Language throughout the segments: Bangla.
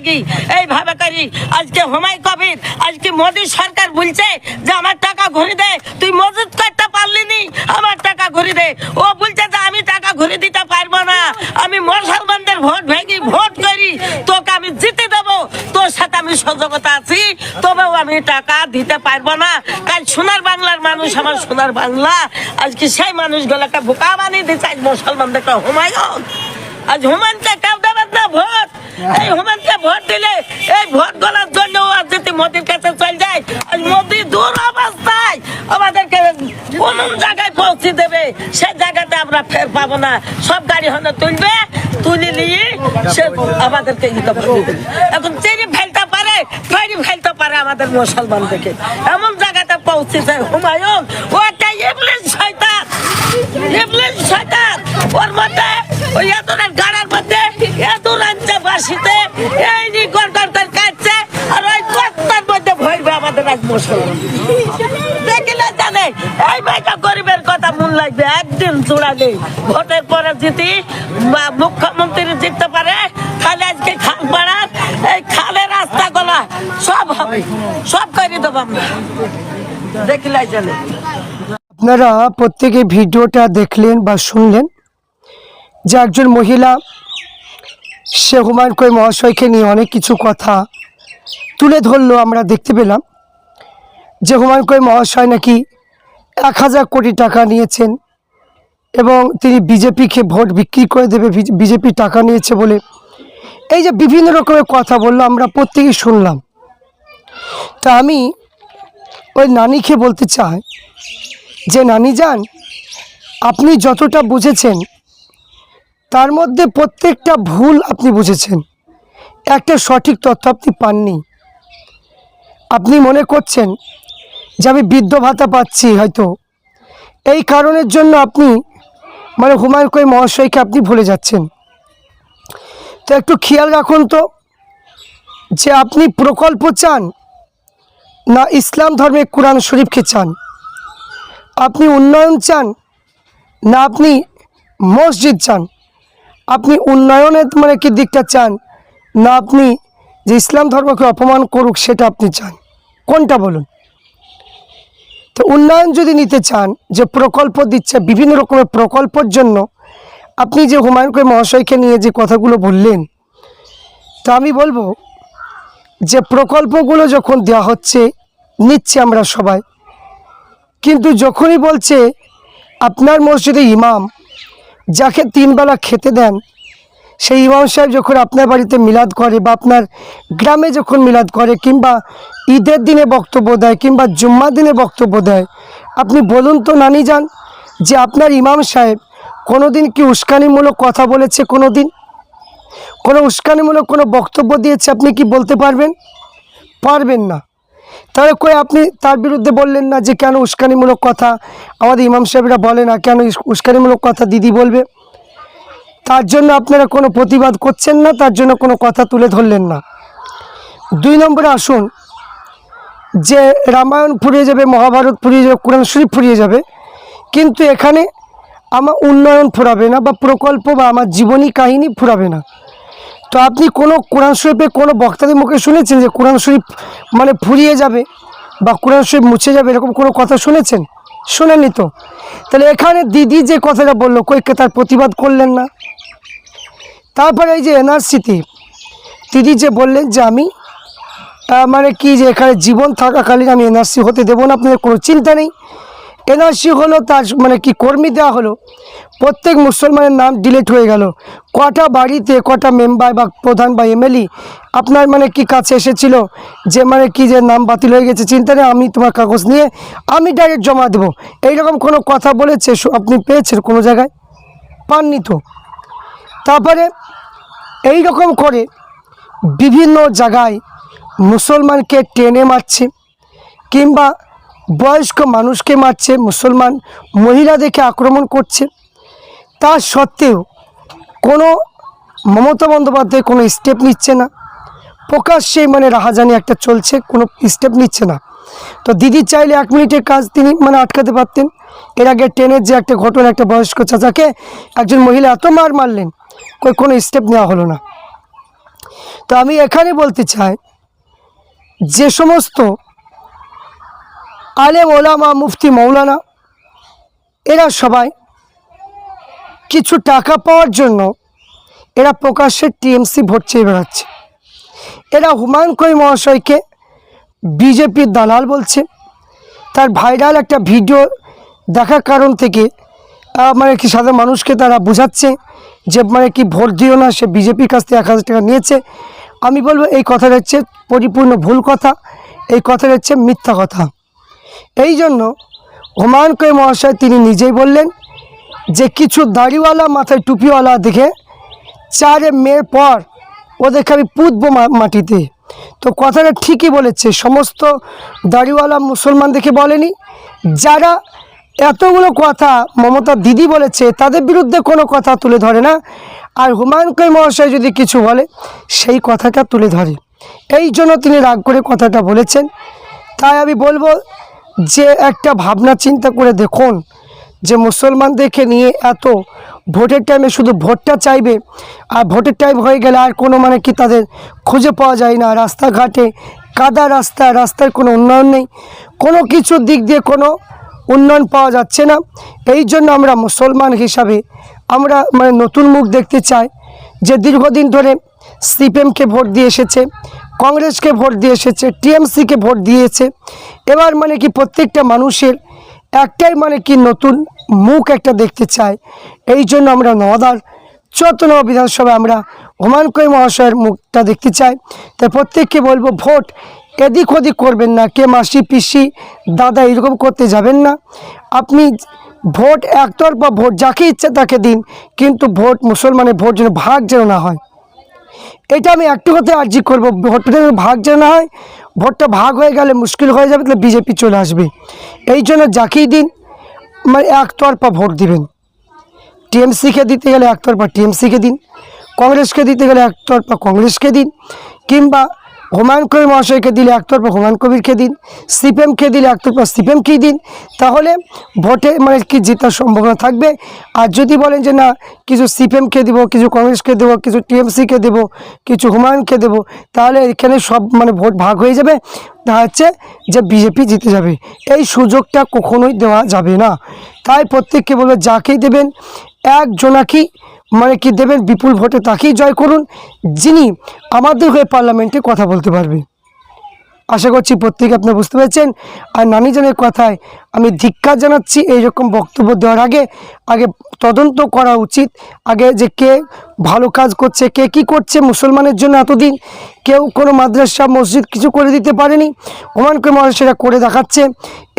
লাগি এইভাবে করি। আজকে হুমায়ুন কবির, আজকে মোদী সরকার বলছে যে আমার টাকা ঘুরে দে, তুই মজুদ করতে পারলি নি, আমার টাকা ঘুরে দে। ও বলছে যে আমি টাকা ঘুরে দিতে পারবো না, আমি মুসলমানদের ভোট ভেঙে ভোট করি, তোকে আমি জিতে দেবো, তোর সাথে আমি সহযোগিতা আছি, তবেও আমি টাকা দিতে পারবো না। কাল সোনার বাংলার মানুষ, আমার সোনার বাংলা, আজকে সেই মানুষগুলোকে বোকা বানিয়ে দিচ্ছে আজ মুসলমানদেরকে। হুমায়ুন, আজ হুমায়ুনকে কেউ দেবেন না ভোট। এই হুমায়ুনকে ভোট দিলে এই ভোট গলার জন্য আজ যদি মোদির কাছে চলে যায়, আজ মোদি দূর অবস্থায় আমাদেরকে কোন জায়গায় পৌঁছে দেবে, সেই জায়গাতে আমরা ফের পাবো না। সব গাড়ি হলে তুলবে, তুলে নিয়ে সে আমাদেরকে এখন চেরি ফেলতে পারে, তৈরি ফেলতে পারে আমাদের মুসলমান থেকে। এমন জায়গাতে পৌঁছেছে হুমায়ুন, ও একটা ইবলিস শয়তান, ইবলিস শয়তান। ওর মধ্যে ওই এতনের গাড়ার মধ্যে এত রাঞ্চা বাসিতে এই নি গড়গড় করে কাটছে, আর ওই কত্তার মধ্যে ভরবে আমাদের আজ মুসলমান। দেখিলে জানে এই ভাইটা গরিবের কথা মন লাগবে, একদিন জোড়া নেই। ভোটের পরে জিতি মুখ্যমন্ত্রী জিততে পারে, খালি আজকে খাল পাড়ার এই খালের রাস্তা গলা সব হবে, সব করে দেবো আমরা, দেখিলে জানে। আপনারা প্রত্যেকে ভিডিওটা দেখলেন বা শুনলেন যে একজন মহিলা সে হুমায়ুন কবির মহাশয়কে নিয়ে অনেক কিছু কথা তুলে ধরলো। আমরা দেখতে পেলাম যে হুমায়ুন কবির মহাশয় নাকি 1000 কোটি টাকা নিয়েছেন এবং তিনি বিজেপিকে ভোট বিক্রি করে দেবে, বিজেপি টাকা নিয়েছে বলে এই যে বিভিন্ন রকমের কথা বললো, আমরা প্রত্যেকেই শুনলাম। তা আমি ওই নানিকে বলতে চাই যে নানি যান, আপনি যতটা বুঝেছেন তার মধ্যে প্রত্যেকটা ভুল আপনি বুঝেছেন, একটা সঠিক তথ্য আপনি পাননি। আপনি মনে করছেন যে আমি বৃদ্ধ ভাতা পাচ্ছি, হয়তো এই কারণের জন্য আপনি মানে হুমায়ুন কবির মহাশয়কে আপনি ভুলে যাচ্ছেন। তো একটু খেয়াল রাখুন তো যে আপনি প্রকল্প চান না ইসলাম ধর্মে কোরআন শরীফকে চান, আপনি উন্নয়ন চান না আপনি মসজিদ চান, আপনি উন্নয়নের মানে কি দিকটা চান না আপনি যে ইসলাম ধর্মকে অপমান করুক সেটা আপনি চান, কোনটা বলুন? তো উন্নয়ন যদি নিতে চান, যে প্রকল্প দিচ্ছে বিভিন্ন রকমের প্রকল্পের জন্য আপনি যে হুমায়ুন কবির মহাশয়কে নিয়ে যে কথাগুলো বললেন, তা আমি বলবো যে প্রকল্পগুলো যখন দেওয়া হচ্ছে নিচ্ছে আমরা সবাই, কিন্তু যখনই বলছে আপনার মসজিদে ইমাম যাকে 3 বেলা খেতে দেন, সেই ইমাম সাহেব যখন আপনার বাড়িতে মিলাদ করে বা আপনার গ্রামে যখন মিলাদ করে কিংবা ঈদের দিনে বক্তব্য দেয় কিংবা জুম্মার দিনে বক্তব্য দেয়, আপনি বলুন তো নানি যান যে আপনার ইমাম সাহেব কোনো দিন কি উস্কানিমূলক কথা বলেছে? কোনো দিন কোনো উস্কানিমূলক কোনো বক্তব্য দিয়েছে আপনি কি বলতে পারবেন? পারবেন না। তাহলে কই আপনি তার বিরুদ্ধে বললেন না যে কেন উস্কানিমূলক কথা আমাদের ইমাম সাহেবরা বলে না, কেন উস্কানিমূলক কথা দিদি বলবে? তার জন্য আপনারা কোনো প্রতিবাদ করছেন না, তার জন্য কোনো কথা তুলে ধরলেন না। 2 নম্বরে আসুন, যে রামায়ণ ফুরিয়ে যাবে, মহাভারত ফুরিয়ে যাবে, কোরআন শরীফ ফুরিয়ে যাবে, কিন্তু এখানে আমার উন্নয়ন ফুরাবে না বা প্রকল্প বা আমার জীবনী কাহিনী ফুরাবে না। তো আপনি কোনো কোরআন শরীফে কোনো বক্তাদের মুখে শুনেছেন যে কোরআন শরীফ মানে ফুরিয়ে যাবে বা কোরআন শরীফ মুছে যাবে, এরকম কোনো কথা শুনেছেন? শোনেননি তো। তাহলে এখানে দিদি যে কথাটা বললো, কইকে তার প্রতিবাদ করলেন না। তারপরে এই যে এনআরসিতে দিদি যে বললেন যে আমি মানে কি যে এখানে জীবন থাকাকালীন আমি এনআরসি হতে দেবো না, আপনাদের কোনো চিন্তা নেই। এনআরসি হলো তার মানে কি কর্মী দেওয়া হলো, প্রত্যেক মুসলমানের নাম ডিলিট হয়ে গেল। কটা বাড়িতে কটা মেম্বার বা প্রধান বা এমএলএ আপনার মানে কি কাছে এসেছিল যে মানে কি যে নাম বাতিল হয়ে গেছে, চিন্তা নেই, আমি তোমার কাগজ নিয়ে আমি ডাইরেক্ট জমা দেবো, এইরকম কোনো কথা বলেছে আপনি পেয়েছেন কোনো জায়গায়? পাননি তো। তারপরে এই রকম করে বিভিন্ন জায়গায় মুসলমানকে টেনে মারছে কিংবা বয়স্ক মানুষকে মারছে, মুসলমান মহিলাদেরকে আক্রমণ করছে। তা সত্ত্বেও কোনো মমতা বন্দ্যোপাধ্যায় কোনো স্টেপ নিচ্ছে না, প্রকাশ্যে মানে রাহাজানি একটা চলছে, কোনো স্টেপ নিচ্ছে না। তো দিদি চাইলে 1 মিনিটের কাজ তিনি মানে আটকাতে পারতেন। এর আগে ট্রেনের যে একটা ঘটনা, একটা বয়স্ক চাচাকে একজন মহিলা এত মারলেন, কোনো স্টেপ নেওয়া হলো না। তো আমি এখানে বলতে চাই, যে সমস্ত আলেম ওলামা মুফতি মৌলানা এরা সবাই কিছু টাকা পাওয়ার জন্য এরা প্রকাশ্যে টিএমসি ভোট চেয়ে বেড়াচ্ছে। এরা হুমায়ুন কবির মহাশয়কে বিজেপির দালাল বলছে। তার ভাইরাল একটা ভিডিও দেখার কারণ থেকে মানে কি সাধারণ মানুষকে তারা বোঝাচ্ছে যে মানে কি ভোট দিও না, সে বিজেপির কাছ থেকে 1000 টাকা নিয়েছে। আমি বলবো এই কথাটা হচ্ছে পরিপূর্ণ ভুল কথা, এই কথাটা হচ্ছে মিথ্যা কথা। এই জন্য হুমায়ুন কবির মহাশয় তিনি নিজেই বললেন যে কিছু দাড়িওয়ালা মাথায় টুপিওয়ালা দেখে 4 মের পর ওদেরকে আমি পুঁতবো মাটিতে। তো কথাটা ঠিকই বলেছে, সমস্ত দাড়িওয়ালা মুসলমান দেখে বলেনি। যারা এতগুলো কথা মমতা দিদি বলেছে তাদের বিরুদ্ধে কোনো কথা তুলে ধরে না, আর হুমায়ুন কবির মহাশয় যদি কিছু বলে সেই কথাটা তুলে ধরে, এই জন্য তিনি রাগ করে কথাটা বলেছেন। তাই আমি বলবো যে একটা ভাবনা চিন্তা করে দেখুন যে মুসলমানদেরকে নিয়ে এত ভোটের টাইমে শুধু ভোটটা চাইবে, আর ভোটের টাইম হয়ে গেলে আর কোনো মানে কি তাদের খুঁজে পাওয়া যায় না। রাস্তাঘাটে কাদা রাস্তা, রাস্তার কোনো উন্নয়ন নেই, কোনো কিছুর দিক দিয়ে কোনো উন্নয়ন পাওয়া যাচ্ছে না। এই জন্য আমরা মুসলমান হিসাবে আমরা মানে নতুন মুখ দেখতে চাই, যে দীর্ঘদিন ধরে সিপিএমকে ভোট দিয়ে এসেছে, কংগ্রেসকে ভোট দিয়ে এসেছে, টিএমসিকে ভোট দিয়েছে। এবার মানে কি প্রত্যেকটা মানুষের একটাই মানে কি নতুন মুখ একটা দেখতে চাই। এই জন্য আমরা নওদার 74 নম্বর বিধানসভায় আমরা হুমায়ুন কবির মহাশয়ের মুখটা দেখতে চাই। তাই প্রত্যেককে বলবো ভোট এদিক ওদিক করবেন না, কে মাসি পিসি দাদা এরকম করতে যাবেন না। আপনি ভোট একতরফা ভোট যাকে ইচ্ছে তাকে দিন, কিন্তু ভোট মুসলমানের ভোট যেন ভাগ যেন না হয়। এটা আমি একটু কথা আর্জি করবো, ভোটটা যেন ভাগ যেন না হয়। ভোটটা ভাগ হয়ে গেলে মুশকিল হয়ে যাবে, তাহলে বিজেপি চলে আসবে। এই জন্য যাকেই দিন মানে একতরফা ভোট দিবেন। টিএমসিকে দিতে গেলে একতরফা টিএমসিকে দিন, কংগ্রেসকে দিতে গেলে একতরফা কংগ্রেসকে দিন, কিংবা হুমায়ুন কবির মহাশয়কে দিলে একতরফা হুমায়ুন কবিরকে দিন, সিপিএমকে দিলে একতরফা সিপিএমকেই দিন। তাহলে ভোটে মানে কি জেতার সম্ভাবনা থাকবে। আর যদি বলেন যে না কিছু সিপিএমকে দেবো, কিছু কংগ্রেসকে দেবো, কিছু টিএমসিকে দেবো, কিছু হুমায়ুনকে দেবো, তাহলে এখানে সব মানে ভোট ভাগ হয়ে যাবে, তা হচ্ছে যে বিজেপি জিতে যাবে। এই সুযোগটা কখনোই দেওয়া যাবে না। তাই প্রত্যেককে বলবো যাকেই দেবেন একজনাকেই মানে কি দেবেন, বিপুল ভোটে তাকেই জয় করুন যিনি আমাদের হয়ে পার্লামেন্টে কথা বলতে পারবে। আশা করছি প্রত্যেকে আপনি বুঝতে পেরেছেন। আর নানিজানের কথায় আমি ধিক্কার জানাচ্ছি। এইরকম বক্তব্য দেওয়ার আগে তদন্ত করা উচিত, আগে যে কে ভালো কাজ করছে, কে কি করছে মুসলমানের জন্য। এতদিন কেউ কোনো মাদ্রাসা মসজিদ কিছু করে দিতে পারেনি, হুমায়ুন কবির মহাশয় সেটা করে দেখাচ্ছে।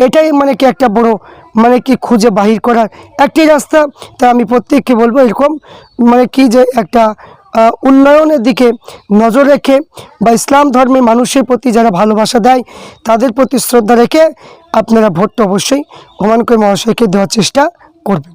এটাই মানে কি একটা বড় মানে কি খুঁজে বাহির করার একটাই রাস্তা। তা আমি প্রত্যেককে বলবো এরকম মানে কি যে একটা উন্নয়নের দিকে নজর রেখে বা ইসলাম ধর্মের মানুষের প্রতি যারা ভালোবাসা দেয় তাদের প্রতি শ্রদ্ধা রেখে আপনারা ভোটটা অবশ্যই হুমায়ুন কবির মহাশয়কে দেওয়ার চেষ্টা করবেন।